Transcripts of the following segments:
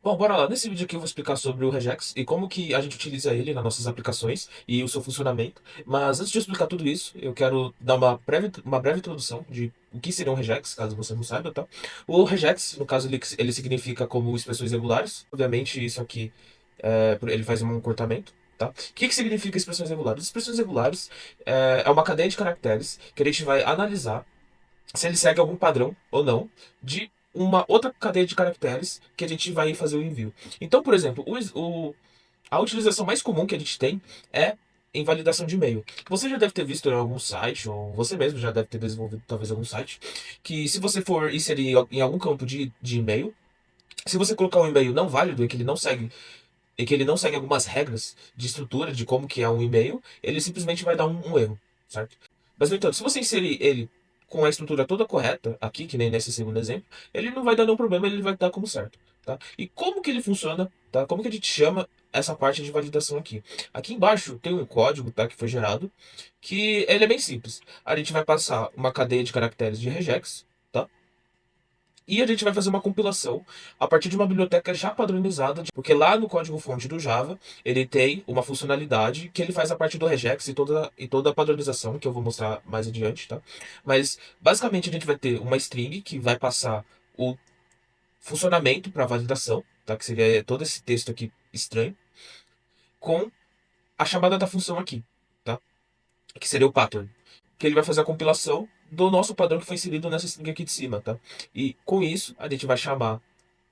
Bom, bora lá. Nesse vídeo aqui eu vou explicar sobre o regex e como que a gente utiliza ele nas nossas aplicações e o seu funcionamento. Mas antes de eu explicar tudo isso, eu quero dar uma breve introdução de o que seria um regex, caso você não saiba, tá? O regex, no caso, ele significa como expressões regulares. Obviamente, isso aqui, ele faz um encurtamento. Tá? O que significa expressões regulares? Expressões regulares é uma cadeia de caracteres que a gente vai analisar se ele segue algum padrão ou não de uma outra cadeia de caracteres que a gente vai fazer o envio. Então, por exemplo, a utilização mais comum que a gente tem é em validação de e-mail. Você já deve ter visto em algum site, ou você mesmo já deve ter desenvolvido talvez algum site, que se você for inserir em algum campo de e-mail, se você colocar um e-mail não válido e que ele não segue algumas regras de estrutura de como que é um e-mail, ele simplesmente vai dar um erro, certo? Mas, no entanto, se você inserir ele com a estrutura toda correta, aqui, que nem nesse segundo exemplo, ele não vai dar nenhum problema, ele vai dar como certo, tá? E como que ele funciona, tá? Como que a gente chama essa parte de validação aqui? Aqui embaixo tem um código, tá, que foi gerado, que ele é bem simples. A gente vai passar uma cadeia de caracteres de regex, tá? E a gente vai fazer uma compilação a partir de uma biblioteca já padronizada, porque lá no código-fonte do Java, ele tem uma funcionalidade que ele faz a partir do regex e toda a padronização, que eu vou mostrar mais adiante, tá? Mas, basicamente, a gente vai ter uma string que vai passar o funcionamento para validação, tá? Que seria todo esse texto aqui estranho, com a chamada da função aqui, tá? Que seria o pattern, que ele vai fazer a compilação do nosso padrão que foi inserido nessa string aqui de cima, tá? E com isso, a gente vai chamar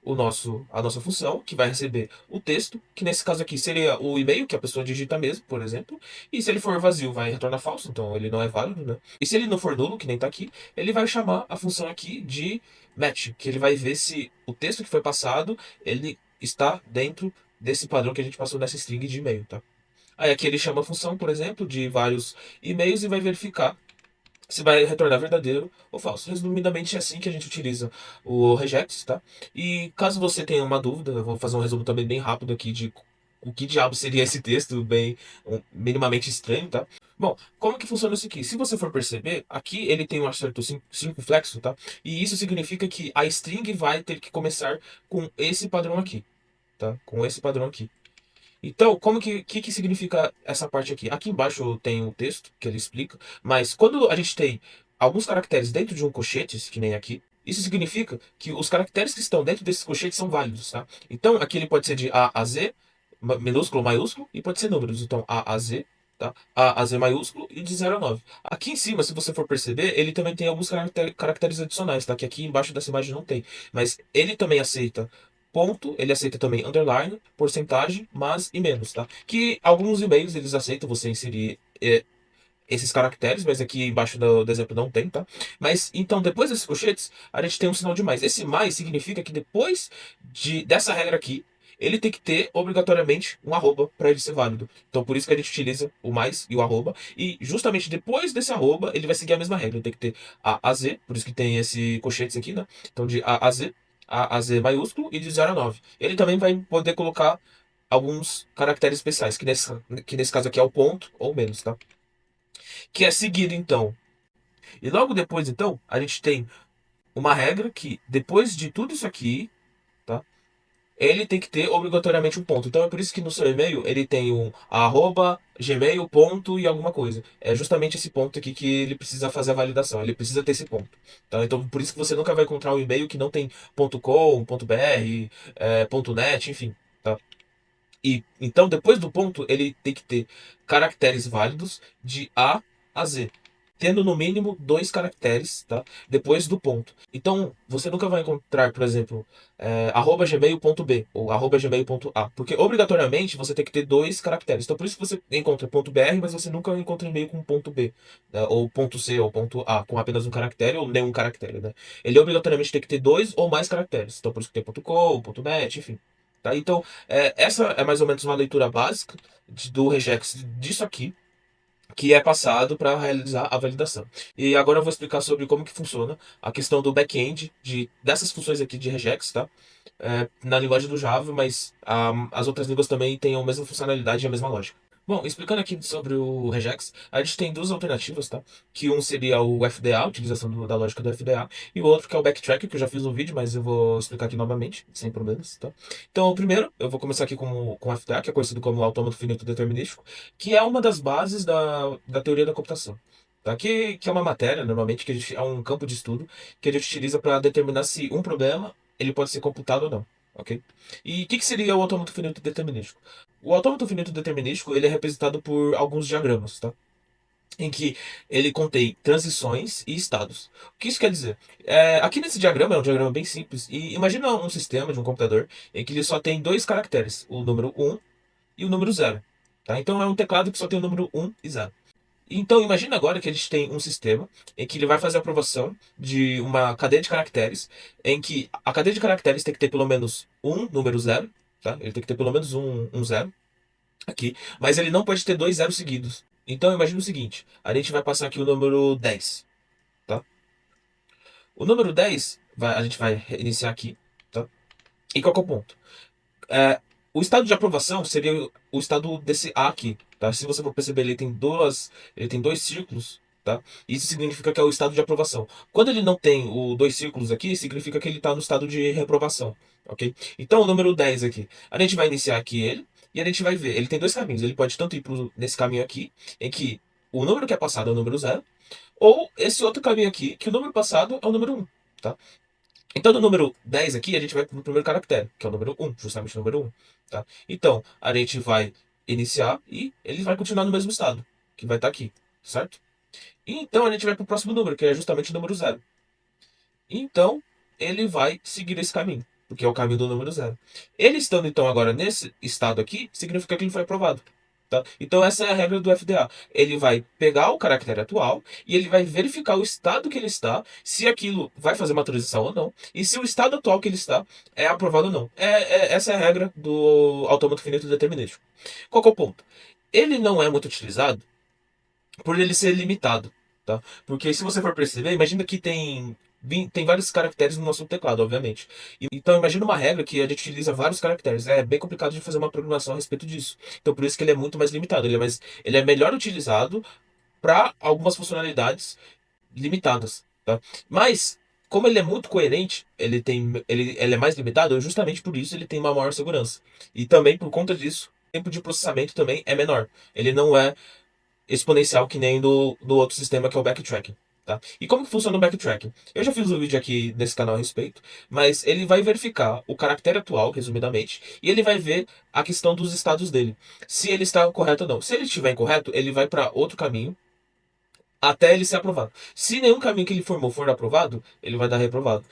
a nossa função, que vai receber o texto, que nesse caso aqui seria o e-mail que a pessoa digita mesmo, por exemplo. E se ele for vazio, vai retornar falso, então ele não é válido, né? E se ele não for nulo, que nem tá aqui, ele vai chamar a função aqui de match, que ele vai ver se o texto que foi passado, ele está dentro desse padrão que a gente passou nessa string de e-mail, tá? Aí aqui ele chama a função, por exemplo, de vários e-mails e vai verificar se vai retornar verdadeiro ou falso. Resumidamente é assim que a gente utiliza o regex, tá? E caso você tenha uma dúvida, eu vou fazer um resumo também bem rápido aqui de o que diabo seria esse texto, bem minimamente estranho, tá? Bom, como que funciona isso aqui? Se você for perceber, aqui ele tem um acerto circunflexo, tá? E isso significa que a string vai ter que começar com esse padrão aqui, tá? Com esse padrão aqui. Então, como que significa essa parte aqui? Aqui embaixo tem o texto que ele explica, mas quando a gente tem alguns caracteres dentro de um colchete, que nem aqui, isso significa que os caracteres que estão dentro desses colchetes são válidos, tá? Então, aqui ele pode ser de A a Z, minúsculo, maiúsculo, e pode ser números. Então, A a Z, tá? A Z maiúsculo e de 0 a 9. Aqui em cima, se você for perceber, ele também tem alguns caracteres adicionais, tá? Que aqui embaixo dessa imagem não tem. Mas ele também aceita ponto, ele aceita também underline, porcentagem, mas e menos, tá? Que alguns e-mails eles aceitam você inserir esses caracteres, mas aqui embaixo do exemplo não tem, tá? Mas então depois desses colchetes, a gente tem um sinal de mais. Esse mais significa que depois dessa regra aqui, ele tem que ter obrigatoriamente um arroba para ele ser válido. Então por isso que a gente utiliza o mais e o arroba. E justamente depois desse arroba, ele vai seguir a mesma regra. Ele tem que ter a Z, por isso que tem esse colchetes aqui, né? Então de A a Z, a Z maiúsculo e de 0 a 9. Ele também vai poder colocar alguns caracteres especiais, que nesse caso aqui é o ponto ou menos, tá? Que é seguido então. E logo depois, então, a gente tem uma regra que, depois de tudo isso aqui, tá? Ele tem que ter obrigatoriamente um ponto. Então é por isso que no seu e-mail ele tem um arroba, gmail, ponto e alguma coisa. É justamente esse ponto aqui que ele precisa fazer a validação. Ele precisa ter esse ponto. Tá? Então por isso que você nunca vai encontrar um e-mail que não tem ponto .com, ponto .br, ponto .net, enfim. Tá? E então depois do ponto ele tem que ter caracteres válidos de A Z, tendo no mínimo dois caracteres, tá? Depois do ponto. Então você nunca vai encontrar, por exemplo, arroba gmail.b ou arroba gmail.a, porque obrigatoriamente você tem que ter dois caracteres. Então por isso que você encontra ponto .br, mas você nunca encontra e-mail com ponto .b, né? Ou ponto .c ou ponto .a, com apenas um caractere ou nenhum caractere, né? Ele obrigatoriamente tem que ter dois ou mais caracteres. Então por isso que tem ponto .com, ponto .net, enfim. Tá? Então, essa é mais ou menos uma leitura básica do regex disso aqui, que é passado para realizar a validação. E agora eu vou explicar sobre como que funciona a questão do back-end dessas funções aqui de regex, tá? Na linguagem do Java, mas as outras línguas também têm a mesma funcionalidade e a mesma lógica. Bom, explicando aqui sobre o regex, a gente tem duas alternativas, tá? Que um seria o FDA, a utilização da lógica do FDA, e o outro que é o backtrack, que eu já fiz um vídeo, mas eu vou explicar aqui novamente, sem problemas, tá? Então, o primeiro, eu vou começar aqui com o FDA, que é conhecido como autômato finito determinístico, que é uma das bases da teoria da computação. Tá? Que é uma matéria, normalmente, que é um campo de estudo que a gente utiliza para determinar se um problema ele pode ser computado ou não, ok? E o que seria o autômato finito determinístico? O autômato finito determinístico ele é representado por alguns diagramas, tá? Em que ele contém transições e estados. O que isso quer dizer? Aqui nesse diagrama é um diagrama bem simples. E imagina um sistema de um computador em que ele só tem dois caracteres, o número um e o número zero. Tá? Então é um teclado que só tem o número um e zero. Então imagina agora que a gente tem um sistema em que ele vai fazer a aprovação de uma cadeia de caracteres, em que a cadeia de caracteres tem que ter pelo menos um número zero, tá? Ele tem que ter pelo menos um zero aqui, mas ele não pode ter dois zeros seguidos. Então imagina o seguinte, a gente vai passar aqui o número 10, tá? O número 10, a gente vai iniciar aqui, tá? E qual que é o ponto? É, o estado de aprovação seria o estado desse A aqui, tá? Se você for perceber, ele tem dois círculos, tá? Isso significa que é o estado de aprovação. Quando ele não tem o dois círculos aqui, significa que ele está no estado de reprovação, ok? Então, o número 10 aqui, a gente vai iniciar aqui ele, e a gente vai ver, ele tem dois caminhos. Ele pode tanto ir nesse caminho aqui, em que o número que é passado é o número zero, ou esse outro caminho aqui, que o número passado é o número um, tá? Então, no número 10 aqui, a gente vai pro primeiro caractere, que é o número um, justamente o número um, tá? Então, a gente vai iniciar e ele vai continuar no mesmo estado, que vai estar aqui, certo? E então, a gente vai pro próximo número, que é justamente o número zero. Então, ele vai seguir esse caminho, porque é o caminho do número zero. Ele estando, então, agora nesse estado aqui, significa que ele foi aprovado. Tá? Então, essa é a regra do FDA. Ele vai pegar o caractere atual e ele vai verificar o estado que ele está, se aquilo vai fazer uma transição ou não, e se o estado atual que ele está é aprovado ou não. Essa é a regra do autômato finito determinístico. Qual que é o ponto? Ele não é muito utilizado por ele ser limitado, tá? Porque se você for perceber, imagina que tem vários caracteres no nosso teclado, obviamente. Então imagina uma regra que a gente utiliza vários caracteres. É bem complicado de fazer uma programação a respeito disso. Então por isso que ele é muito mais limitado. Ele é melhor utilizado para algumas funcionalidades limitadas, tá? Mas como ele é muito coerente, ele é mais limitado, justamente por isso ele tem uma maior segurança. E também por conta disso, o tempo de processamento também é menor. Ele não é exponencial que nem do outro sistema que é o backtracking. Tá? E como que funciona o backtracking? Eu já fiz um vídeo aqui nesse canal a respeito, mas ele vai verificar o caractere atual, resumidamente, e ele vai ver a questão dos estados dele, se ele está correto ou não. Se ele estiver incorreto, ele vai para outro caminho até ele ser aprovado. Se nenhum caminho que ele formou for aprovado, ele vai dar reprovado.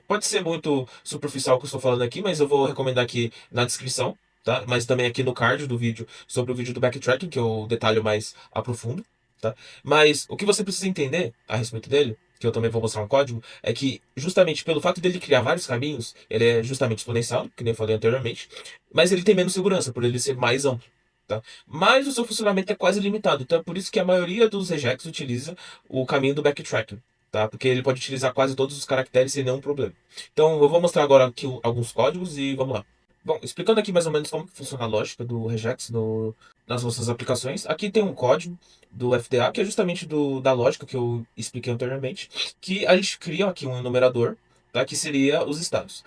Pode ser muito superficial o que eu estou falando aqui, mas eu vou recomendar aqui na descrição, tá? Mas também aqui no card do vídeo, sobre o vídeo do backtracking, que eu detalho mais aprofundo, tá? Mas o que você precisa entender a respeito dele, que eu também vou mostrar um código, é que justamente pelo fato dele criar vários caminhos, ele é justamente exponencial, que nem eu falei anteriormente, mas ele tem menos segurança, por ele ser mais amplo. Tá? Mas o seu funcionamento é quase limitado. Então é por isso que a maioria dos regex utiliza o caminho do backtracking, tá? Porque ele pode utilizar quase todos os caracteres sem nenhum problema. Então eu vou mostrar agora aqui alguns códigos e vamos lá. Bom, explicando aqui mais ou menos como que funciona a lógica do regex nas nossas aplicações. Aqui tem um código do FDA, que é justamente da lógica que eu expliquei anteriormente, que a gente cria aqui um enumerador, tá? Que seria os estados.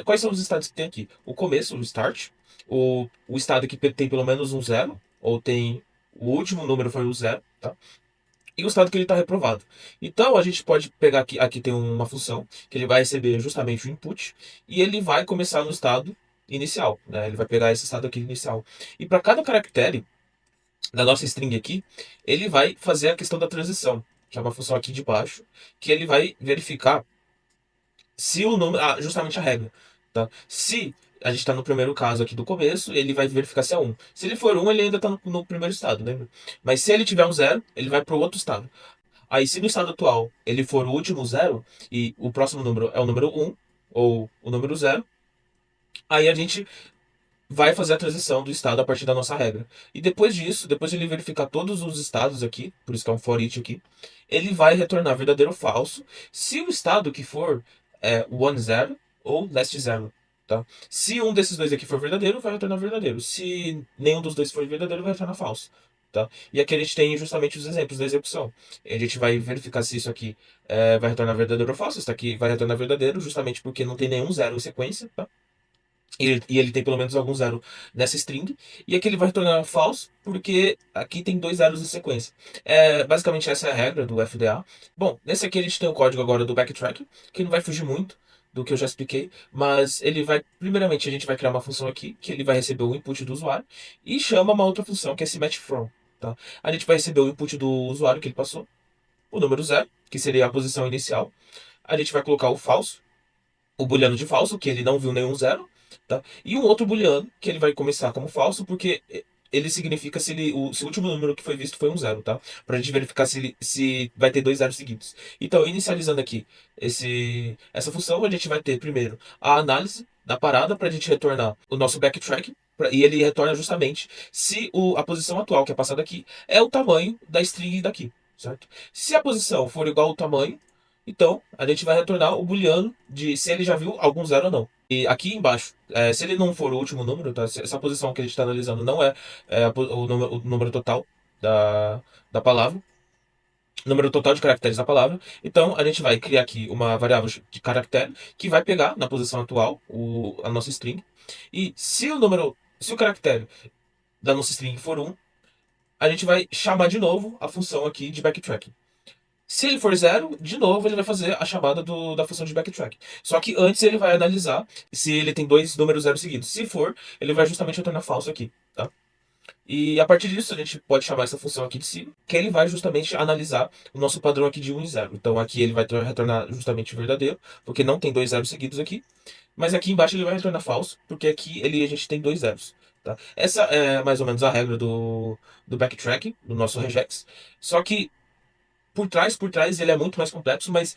Quais são os estados que tem aqui? O começo, o start, o estado que tem pelo menos um zero, ou tem o último número foi o zero, tá? E o estado que ele está reprovado. Então a gente pode pegar aqui tem uma função que ele vai receber justamente o input e ele vai começar no estado inicial, né? Ele vai pegar esse estado aqui inicial. E para cada caractere da nossa string aqui, ele vai fazer a questão da transição, que é uma função aqui de baixo, que ele vai verificar se o número. Ah, justamente a regra. Tá? Se a gente está no primeiro caso aqui do começo, ele vai verificar se é um. Se ele for um, ele ainda está no primeiro estado, lembra? Mas se ele tiver um zero, ele vai para o outro estado. Aí, se no estado atual ele for o último zero, e o próximo número é o número um ou o número zero, aí a gente vai fazer a transição do estado a partir da nossa regra. E depois disso, depois de ele verificar todos os estados aqui, por isso que é um for each aqui, ele vai retornar verdadeiro ou falso se o estado que for é one zero ou last zero. tá? Se um desses dois aqui for verdadeiro, vai retornar verdadeiro. Se nenhum dos dois for verdadeiro, vai retornar falso, tá? E aqui a gente tem justamente os exemplos da execução. A gente vai verificar se isso aqui vai retornar verdadeiro ou falso. Isso aqui vai retornar verdadeiro, justamente porque não tem nenhum zero em sequência, tá? E ele tem pelo menos algum zero nessa string. E aqui ele vai retornar falso, porque aqui tem dois zeros em sequência. Basicamente essa é a regra do FDA. Bom, nesse aqui a gente tem o código agora do backtrack, que não vai fugir muito do que eu já expliquei, mas ele vai, primeiramente a gente vai criar uma função aqui, que ele vai receber o input do usuário, e chama uma outra função, que é esse match from. Tá? A gente vai receber o input do usuário que ele passou, o número zero, que seria a posição inicial. A gente vai colocar o falso, o booleano de falso, que ele não viu nenhum zero, tá? E um outro booleano, que ele vai começar como falso, porque ele significa se o último número que foi visto foi um zero, tá? Pra gente verificar se vai ter dois zeros seguidos. Então, inicializando aqui essa função, a gente vai ter primeiro a análise da parada para a gente retornar o nosso backtrack. E ele retorna justamente se a posição atual que é passada aqui é o tamanho da string daqui, certo? Se a posição for igual ao tamanho, então, a gente vai retornar o booleano de se ele já viu algum zero ou não. E aqui embaixo, se ele não for o último número, tá? Se essa posição que a gente está analisando não o número total da palavra, o número total de caracteres da palavra, então a gente vai criar aqui uma variável de caractere que vai pegar na posição atual a nossa string. E se o caractere da nossa string for 1, a gente vai chamar de novo a função aqui de backtrack. Se ele for zero, de novo ele vai fazer a chamada da função de backtrack. Só que antes ele vai analisar se ele tem dois números zero seguidos. Se for, ele vai justamente retornar falso aqui, tá? E a partir disso a gente pode chamar essa função aqui de cima, que ele vai justamente analisar o nosso padrão aqui de 1 e 0. Então aqui ele vai retornar justamente verdadeiro, porque não tem dois zeros seguidos aqui. Mas aqui embaixo ele vai retornar falso, porque aqui a gente tem dois zeros. Tá? Essa é mais ou menos a regra do backtracking, do nosso regex. Só que por trás ele é muito mais complexo, mas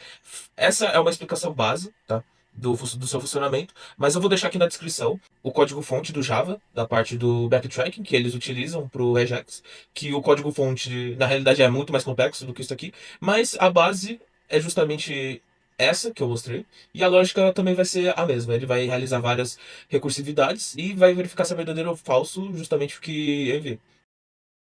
essa é uma explicação base, tá? Do seu funcionamento, mas eu vou deixar aqui na descrição o código-fonte do Java, da parte do backtracking, que eles utilizam para o regex, que o código-fonte, na realidade, é muito mais complexo do que isso aqui, mas a base é justamente essa que eu mostrei, e a lógica também vai ser a mesma. Ele vai realizar várias recursividades e vai verificar se é verdadeiro ou falso, justamente o que eu enviei.